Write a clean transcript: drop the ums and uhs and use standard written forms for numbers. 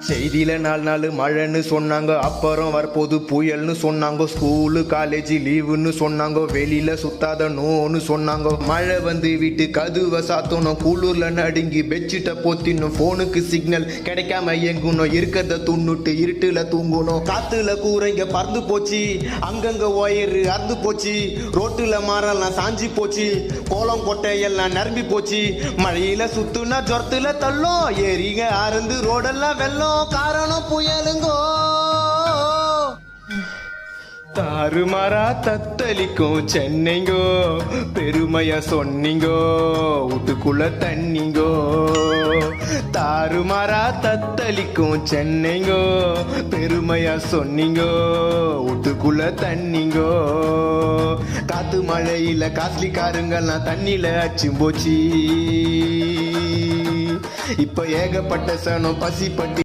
செய்தியில 4 மழைன்னு சொன்னாங்க, அப்புறம் வரப்போது புயல்னு சொன்னாங்க. ஸ்கூலு காலேஜ் லீவுன்னு சொன்னாங்க, வெளியில சுத்தாத நோன்னு சொன்னாங்க. மழை வந்து வீட்டு கதுவை சாத்தணும், குளூர்ல நடுங்கி பெட்ஷீட்டை போத்தினும், போனுக்கு சிக்னல் கிடைக்காம எங்கணும், இருக்கிறத துண்ணுட்டு இருட்டுல தூங்கணும். காத்துல கூரைங்க பறந்து போச்சு, அங்கங்க ஒயரு அறுந்து போச்சு, ரோட்டுல மரம்லாம் சாஞ்சி போச்சு, கோலம் கொட்டை எல்லாம் நிரம்பி போச்சு. மழையில சுத்துனா ஜொரத்துல தள்ளும், ஏறிங்க அறந்து ரோடெல்லாம் வெள்ளம், காரணம் புயலுங்கோ. தாறுமாறா தத்தளிக்கும் சென்னைங்கோ, பெருமையா சொன்னீங்கோ, வீட்டுக்குள்ள தண்ணிங்கோ. தாறுமாறா தத்தளிக்கும் சென்னைங்கோ, பெருமையா சொன்னீங்கோ, வீட்டுக்குள்ள தண்ணிங்கோ. காத்து மழையில காஸ்ட்லி காருங்கெல்லாம் தண்ணியில அச்சும் போச்சு. இப்ப ஏகப்பட்ட சனம் பசி பட்டி